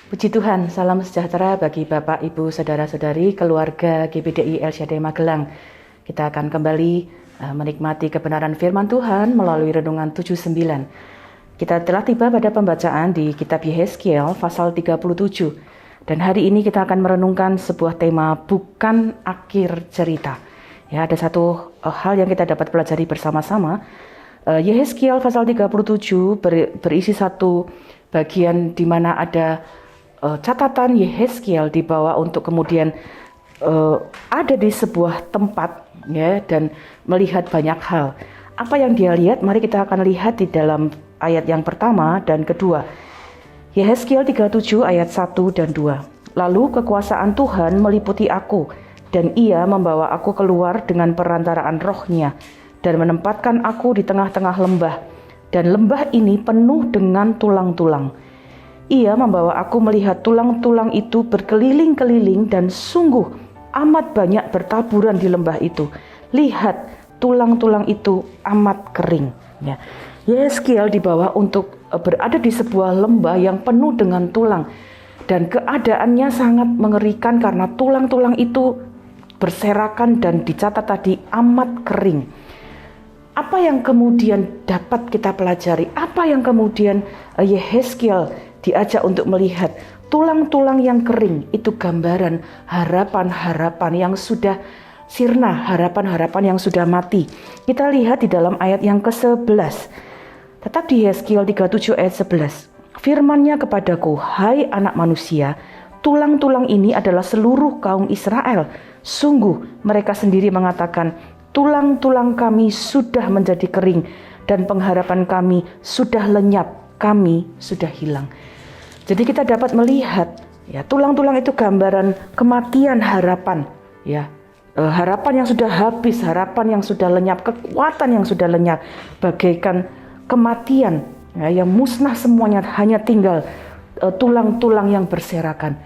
Puji Tuhan, salam sejahtera bagi Bapak, Ibu, Saudara-saudari, keluarga GBDI El Shaddai Magelang. Kita akan kembali menikmati kebenaran firman Tuhan melalui renungan 79. Kita telah tiba pada pembacaan di kitab Yehezkiel pasal 37. Dan hari ini kita akan merenungkan sebuah tema bukan akhir cerita. Ya, ada satu hal yang kita dapat pelajari bersama-sama. Yehezkiel pasal 37 berisi satu bagian di mana ada catatan Yehezkiel dibawa untuk kemudian ada di sebuah tempat, ya, dan melihat banyak hal. Apa yang dia lihat? Mari kita akan lihat di dalam ayat yang pertama dan kedua. Yehezkiel 37 ayat 1 dan 2. Lalu kekuasaan Tuhan meliputi aku, dan ia membawa aku keluar dengan perantaraan rohnya, dan menempatkan aku di tengah-tengah lembah, dan lembah ini penuh dengan tulang-tulang. Ia membawa aku melihat tulang-tulang itu berkeliling-keliling dan sungguh amat banyak bertaburan di lembah itu. Lihat, tulang-tulang itu amat kering. Ya. Yehezkiel dibawa untuk berada di sebuah lembah yang penuh dengan tulang. Dan keadaannya sangat mengerikan karena tulang-tulang itu berserakan dan dicatat tadi amat kering. Apa yang kemudian dapat kita pelajari? Apa yang kemudian Yehezkiel diajak untuk melihat? Tulang-tulang yang kering itu gambaran harapan-harapan yang sudah sirna, harapan-harapan yang sudah mati. Kita lihat di dalam ayat yang ke-11. Tetap di Yehezkiel 37 ayat 11. Firman-Nya kepadaku, hai anak manusia, tulang-tulang ini adalah seluruh kaum Israel. Sungguh mereka sendiri mengatakan, tulang-tulang kami sudah menjadi kering dan pengharapan kami sudah lenyap, kami sudah hilang. Jadi kita dapat melihat, ya, tulang-tulang itu gambaran kematian harapan, ya, harapan yang sudah habis, harapan yang sudah lenyap, kekuatan yang sudah lenyap, bagaikan kematian, ya, yang musnah semuanya, hanya tinggal tulang-tulang yang berserakan.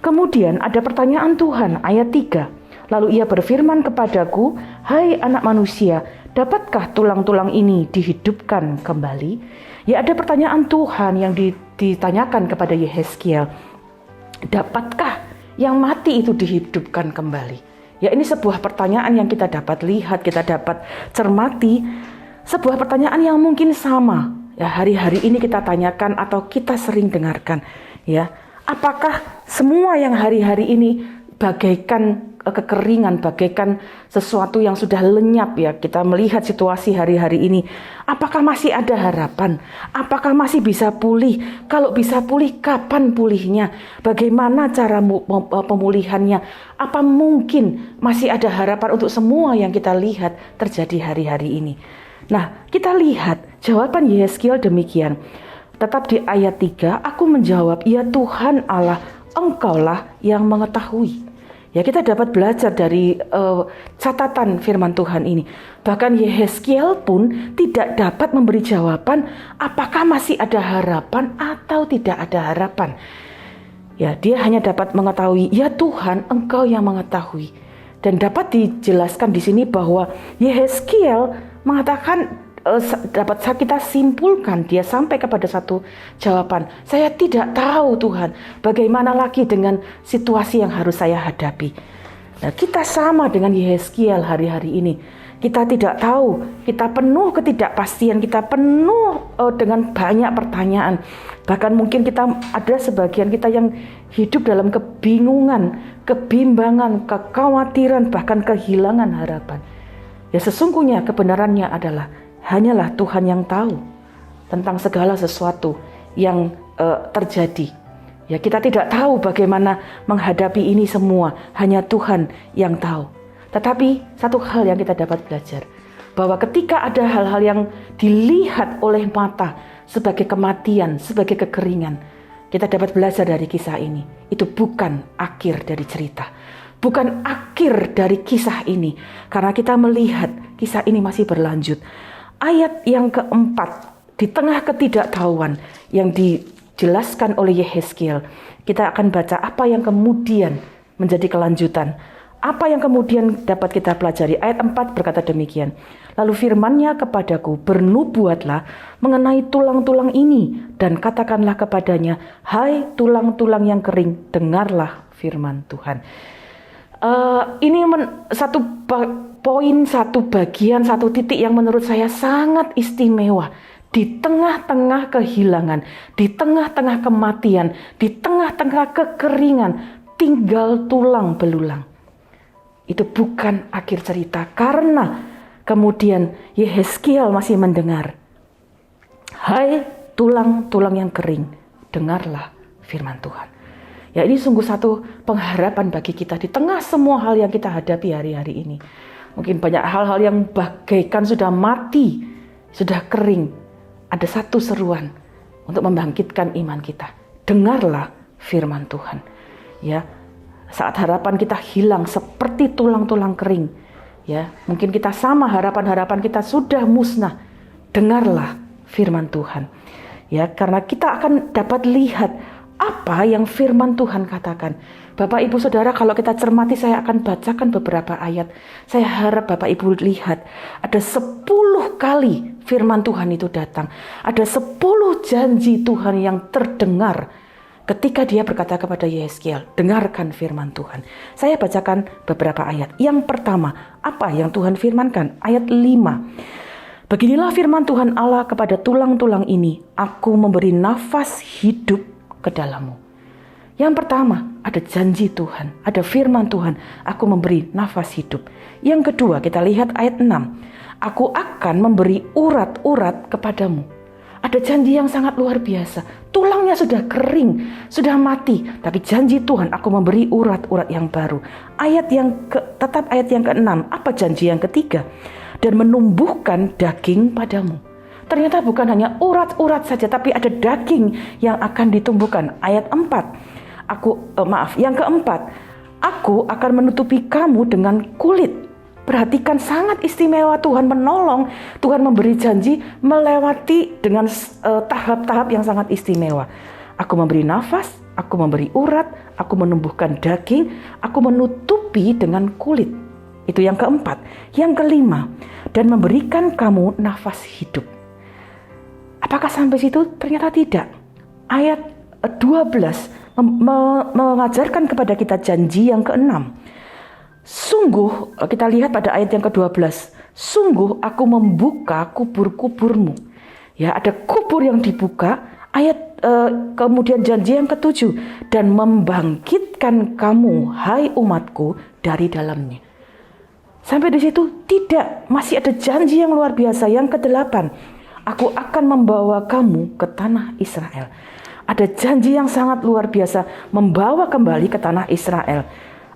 Kemudian ada pertanyaan Tuhan, ayat 3. Lalu ia berfirman kepadaku, hai anak manusia, dapatkah tulang-tulang ini dihidupkan kembali? Ya, ada pertanyaan Tuhan yang ditanyakan kepada Yehezkiel. Dapatkah yang mati itu dihidupkan kembali? Ya, ini sebuah pertanyaan yang kita dapat lihat, kita dapat cermati. Sebuah pertanyaan yang mungkin sama, ya, hari-hari ini kita tanyakan atau kita sering dengarkan. Ya, apakah semua yang hari-hari ini bagaikan kekeringan, bagaikan sesuatu yang sudah lenyap, ya, kita melihat situasi hari-hari ini. Apakah masih ada harapan? Apakah masih bisa pulih? Kalau bisa pulih, kapan pulihnya? Bagaimana cara pemulihannya? Apa mungkin masih ada harapan untuk semua yang kita lihat terjadi hari-hari ini? Nah, kita lihat jawaban Yehezkiel demikian. Tetap di ayat 3, aku menjawab, ya Tuhan Allah, Engkaulah yang mengetahui. Ya, kita dapat belajar dari catatan firman Tuhan ini. Bahkan Yehezkiel pun tidak dapat memberi jawaban apakah masih ada harapan atau tidak ada harapan. Ya, dia hanya dapat mengetahui, ya Tuhan, Engkau yang mengetahui. Dan dapat dijelaskan di sini bahwa Yehezkiel mengatakan, dapat kita simpulkan, dia sampai kepada satu jawaban, saya tidak tahu Tuhan, bagaimana lagi dengan situasi yang harus saya hadapi. Nah, kita sama dengan Yehezkiel hari-hari ini. Kita tidak tahu, kita penuh ketidakpastian, kita penuh dengan banyak pertanyaan. Bahkan mungkin kita ada sebagian kita yang hidup dalam kebingungan, kebimbangan, kekhawatiran, bahkan kehilangan harapan. Ya, sesungguhnya kebenarannya adalah hanyalah Tuhan yang tahu tentang segala sesuatu yang terjadi. Ya, kita tidak tahu bagaimana menghadapi ini semua, hanya Tuhan yang tahu. Tetapi satu hal yang kita dapat belajar, bahwa ketika ada hal-hal yang dilihat oleh mata sebagai kematian, sebagai kekeringan, kita dapat belajar dari kisah ini. Itu bukan akhir dari cerita, bukan akhir dari kisah ini, karena kita melihat kisah ini masih berlanjut. Ayat yang keempat, di tengah ketidaktahuan yang dijelaskan oleh Yehezkiel, kita akan baca apa yang kemudian menjadi kelanjutan. Apa yang kemudian dapat kita pelajari? Ayat 4 berkata demikian. Lalu firman-Nya kepadaku, bernubuatlah mengenai tulang-tulang ini dan katakanlah kepadanya, hai tulang-tulang yang kering, dengarlah firman Tuhan. Ini satu poin, satu bagian, satu titik yang menurut saya sangat istimewa. Di tengah-tengah kehilangan, di tengah-tengah kematian, di tengah-tengah kekeringan, tinggal tulang belulang. Itu bukan akhir cerita, karena kemudian Yehezkiel masih mendengar. Hai tulang-tulang yang kering, dengarlah firman Tuhan. Ya, ini sungguh satu pengharapan bagi kita di tengah semua hal yang kita hadapi hari-hari ini. Mungkin banyak hal-hal yang bagaikan sudah mati, sudah kering. Ada satu seruan untuk membangkitkan iman kita. Dengarlah firman Tuhan. Ya, saat harapan kita hilang seperti tulang-tulang kering, ya, mungkin kita sama, harapan-harapan kita sudah musnah. Dengarlah firman Tuhan. Ya, karena kita akan dapat lihat apa yang firman Tuhan katakan. Bapak Ibu Saudara, kalau kita cermati, saya akan bacakan beberapa ayat. Saya harap Bapak Ibu lihat, ada 10 kali firman Tuhan itu datang. Ada 10 janji Tuhan yang terdengar ketika dia berkata kepada Yehezkiel, dengarkan firman Tuhan. Saya bacakan beberapa ayat. Yang pertama, apa yang Tuhan firmankan? Ayat 5. Beginilah firman Tuhan Allah kepada tulang-tulang ini, aku memberi nafas hidup ke dalammu. Yang pertama, ada janji Tuhan, ada firman Tuhan, aku memberi nafas hidup. Yang kedua, kita lihat ayat 6. Aku akan memberi urat-urat kepadamu. Ada janji yang sangat luar biasa. Tulangnya sudah kering, sudah mati. Tapi janji Tuhan, aku memberi urat-urat yang baru. Tetap ayat yang ke-6. Apa janji yang ketiga? Dan menumbuhkan daging padamu. Ternyata bukan hanya urat-urat saja, tapi ada daging yang akan ditumbuhkan. Ayat 4. Yang keempat. Aku akan menutupi kamu dengan kulit. Perhatikan, sangat istimewa Tuhan menolong, Tuhan memberi janji melewati dengan tahap-tahap yang sangat istimewa. Aku memberi nafas, aku memberi urat, aku menumbuhkan daging, aku menutupi dengan kulit. Itu yang keempat. Yang kelima, dan memberikan kamu nafas hidup. Apakah sampai situ? Ternyata tidak. Ayat 12 mengajarkan kepada kita janji yang ke-6. Sungguh, kita lihat pada ayat yang ke-12. Sungguh aku membuka kubur-kuburmu. Ya, ada kubur yang dibuka. Kemudian janji yang ke-7. Dan membangkitkan kamu, hai umatku, dari dalamnya. Sampai di situ tidak. Masih ada janji yang luar biasa. Yang ke-8. Aku akan membawa kamu ke tanah Israel. Ada janji yang sangat luar biasa. Membawa kembali ke tanah Israel.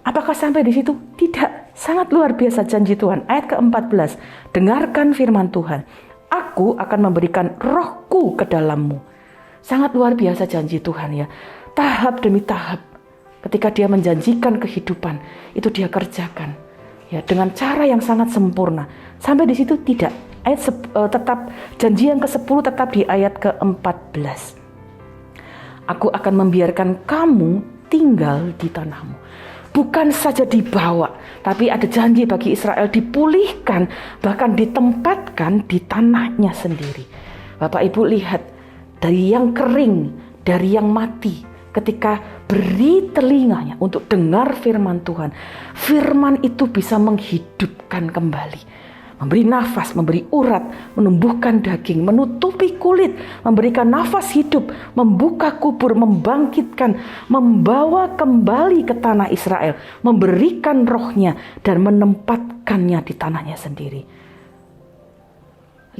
Apakah sampai di situ? Tidak. Sangat luar biasa janji Tuhan. Ayat ke-14. Dengarkan firman Tuhan. Aku akan memberikan rohku ke dalammu. Sangat luar biasa janji Tuhan, ya. Tahap demi tahap. Ketika dia menjanjikan kehidupan, itu dia kerjakan. Ya, dengan cara yang sangat sempurna. Sampai di situ tidak. Tetap janji yang ke-10 tetap di ayat ke-14. Aku akan membiarkan kamu tinggal di tanahmu. Bukan saja dibawa, tapi ada janji bagi Israel dipulihkan, bahkan ditempatkan di tanahnya sendiri. Bapak Ibu lihat, dari yang kering, dari yang mati, ketika beri telinganya untuk dengar firman Tuhan, firman itu bisa menghidupkan kembali. Memberi nafas, memberi urat, menumbuhkan daging, menutupi kulit, memberikan nafas hidup, membuka kubur, membangkitkan, membawa kembali ke tanah Israel, memberikan rohnya dan menempatkannya di tanahnya sendiri.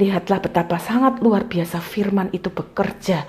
Lihatlah betapa sangat luar biasa firman itu bekerja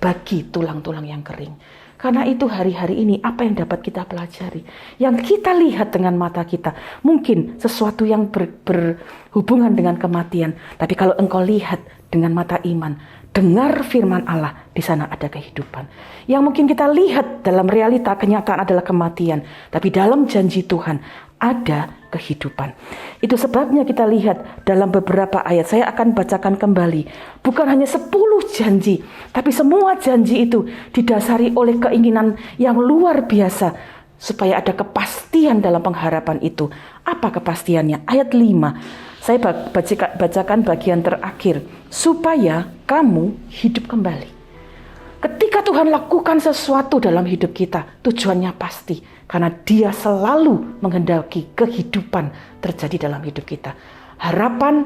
bagi tulang-tulang yang kering. Karena itu hari-hari ini apa yang dapat kita pelajari? Yang kita lihat dengan mata kita mungkin sesuatu yang berhubungan dengan kematian. Tapi kalau engkau lihat dengan mata iman, dengar firman Allah, di sana ada kehidupan. Yang mungkin kita lihat dalam realita kenyataan adalah kematian. Tapi dalam janji Tuhan ada kehidupan. Itu sebabnya kita lihat dalam beberapa ayat, saya akan bacakan kembali. Bukan hanya 10 janji, tapi semua janji itu didasari oleh keinginan yang luar biasa. supaya ada kepastian dalam pengharapan itu. Apa kepastiannya? Ayat 5. Saya bacakan bagian terakhir. Supaya kamu hidup kembali. Ketika Tuhan lakukan sesuatu dalam hidup kita, tujuannya pasti. Karena Dia selalu menghendaki kehidupan terjadi dalam hidup kita. Harapan,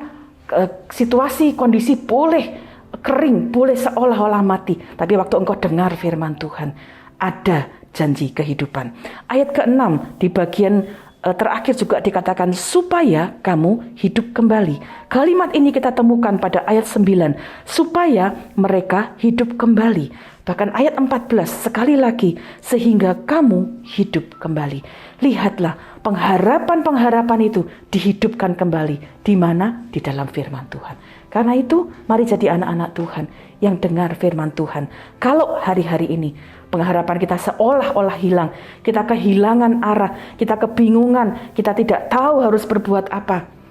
situasi, kondisi boleh kering, boleh seolah-olah mati. Tapi waktu engkau dengar firman Tuhan, ada janji kehidupan. Ayat ke-6 di bagian terakhir juga dikatakan supaya kamu hidup kembali. Kalimat ini kita temukan pada ayat 9, supaya mereka hidup kembali. Bahkan ayat 14 sekali lagi, sehingga kamu hidup kembali. Lihatlah, pengharapan-pengharapan itu dihidupkan kembali. Di mana? Di dalam firman Tuhan. Karena itu, mari jadi anak-anak Tuhan yang dengar firman Tuhan. Kalau hari-hari ini pengharapan kita seolah-olah hilang, kita kehilangan arah, kita kebingungan, kita tidak tahu harus berbuat apa.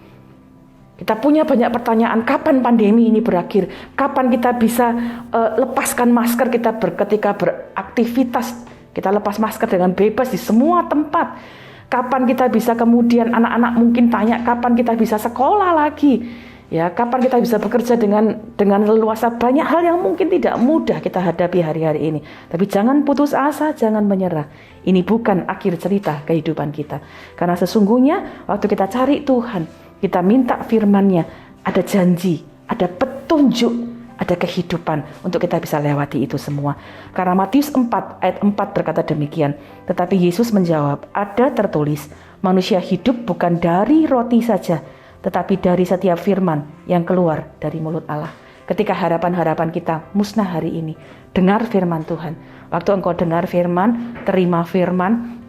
Kita punya banyak pertanyaan, kapan pandemi ini berakhir? Kapan kita bisa lepaskan masker kita ketika beraktivitas? Kita lepas masker dengan bebas di semua tempat. Kapan kita bisa kemudian anak-anak mungkin tanya, kapan kita bisa sekolah lagi? Ya, kapan kita bisa bekerja dengan leluasa? Banyak hal yang mungkin tidak mudah kita hadapi hari-hari ini. Tapi jangan putus asa, jangan menyerah. Ini bukan akhir cerita kehidupan kita. Karena sesungguhnya waktu kita cari Tuhan, kita minta firman-Nya, ada janji, ada petunjuk, ada kehidupan untuk kita bisa lewati itu semua. Karena Matius 4 ayat 4 berkata demikian. Tetapi Yesus menjawab, ada tertulis, manusia hidup bukan dari roti saja, tetapi dari setiap firman yang keluar dari mulut Allah. Ketika harapan-harapan kita musnah hari ini, dengar firman Tuhan. Waktu engkau dengar firman, terima firman,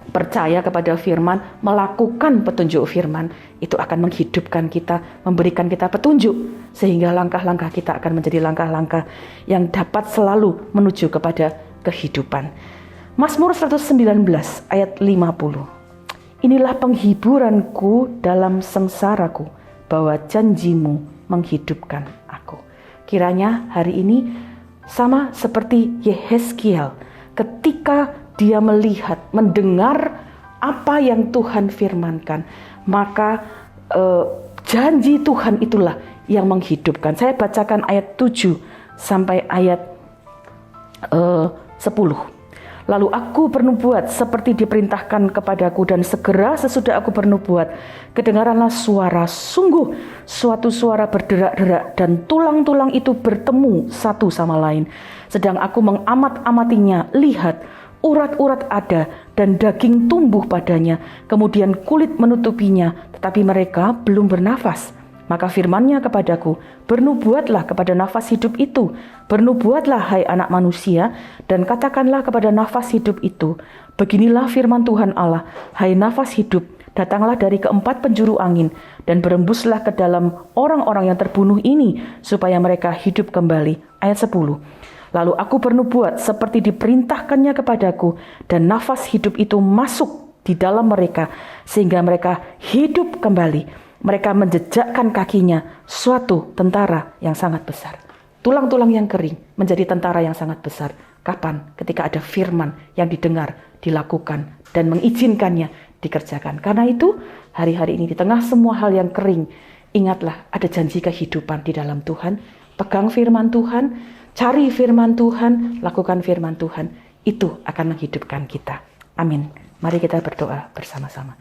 percaya kepada firman, melakukan petunjuk firman, itu akan menghidupkan kita, memberikan kita petunjuk, sehingga langkah-langkah kita akan menjadi langkah-langkah yang dapat selalu menuju kepada kehidupan. Mazmur 119 ayat 50. Inilah penghiburanku dalam sengsaraku, bahwa janjimu menghidupkan aku. Kiranya hari ini sama seperti Yehezkiel, ketika dia melihat, mendengar apa yang Tuhan firmankan, maka janji Tuhan itulah yang menghidupkan. Saya bacakan ayat 7 sampai ayat 10. Lalu aku bernubuat seperti diperintahkan kepadaku, dan segera sesudah aku bernubuat, kedengaranlah suara, sungguh suatu suara berderak-derak, dan tulang-tulang itu bertemu satu sama lain. Sedang aku mengamat-amatinya, lihat, urat-urat ada, dan daging tumbuh padanya, kemudian kulit menutupinya, tetapi mereka belum bernafas. Maka firman-Nya kepadaku, bernubuatlah kepada nafas hidup itu, bernubuatlah hai anak manusia, dan katakanlah kepada nafas hidup itu, beginilah firman Tuhan Allah, hai nafas hidup, datanglah dari keempat penjuru angin, dan berembuslah ke dalam orang-orang yang terbunuh ini, supaya mereka hidup kembali. Ayat 10. Lalu aku bernubuat seperti diperintahkannya kepadaku, dan nafas hidup itu masuk di dalam mereka, sehingga mereka hidup kembali. Mereka menjejakkan kakinya, suatu tentara yang sangat besar. Tulang-tulang yang kering menjadi tentara yang sangat besar. Kapan? Ketika ada firman yang didengar, dilakukan, dan mengizinkannya dikerjakan. Karena itu, hari-hari ini di tengah semua hal yang kering, ingatlah ada janji kehidupan di dalam Tuhan. Pegang firman Tuhan, cari firman Tuhan, lakukan firman Tuhan. Itu akan menghidupkan kita. Amin. Mari kita berdoa bersama-sama.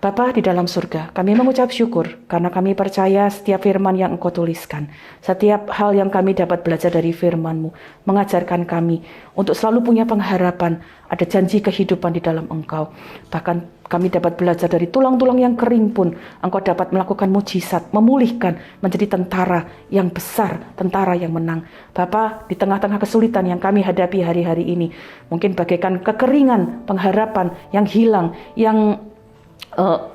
Bapa di dalam surga, kami mengucap syukur karena kami percaya setiap firman yang Engkau tuliskan, setiap hal yang kami dapat belajar dari firman-Mu, mengajarkan kami untuk selalu punya pengharapan, ada janji kehidupan di dalam Engkau. Bahkan kami dapat belajar dari tulang-tulang yang kering pun, Engkau dapat melakukan mujizat, memulihkan, menjadi tentara yang besar, tentara yang menang. Bapa, di tengah-tengah kesulitan yang kami hadapi hari-hari ini, mungkin bagaikan kekeringan, pengharapan yang hilang, yang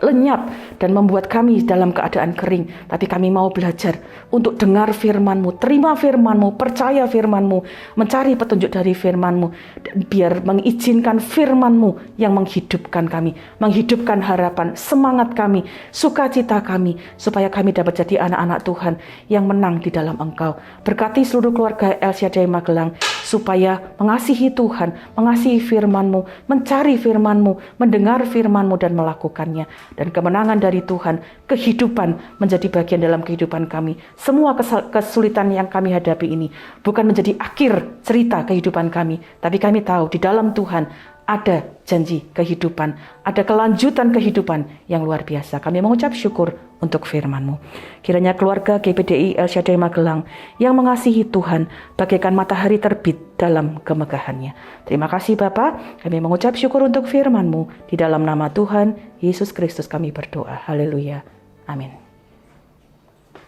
lenyap dan membuat kami dalam keadaan kering. Tapi kami mau belajar untuk dengar firman-Mu, terima firman-Mu, percaya firman-Mu, mencari petunjuk dari firman-Mu, dan biar mengizinkan firman-Mu yang menghidupkan kami, menghidupkan harapan, semangat kami, sukacita kami, supaya kami dapat jadi anak-anak Tuhan yang menang di dalam Engkau. Berkati seluruh keluarga El Shaddai Magelang, supaya mengasihi Tuhan, mengasihi firman-Mu, mencari firman-Mu, mendengar firman-Mu dan melakukannya. Dan kemenangan dari Tuhan, kehidupan menjadi bagian dalam kehidupan kami. Semua kesulitan yang kami hadapi ini bukan menjadi akhir cerita kehidupan kami, tapi kami tahu di dalam Tuhan ada janji kehidupan, ada kelanjutan kehidupan yang luar biasa. Kami mengucap syukur untuk firman-Mu. Kiranya keluarga GBDI El Shaddai Magelang yang mengasihi Tuhan bagaikan matahari terbit dalam kemegahannya. Terima kasih Bapa, kami mengucap syukur untuk firman-Mu. Di dalam nama Tuhan Yesus Kristus kami berdoa. Haleluya. Amin.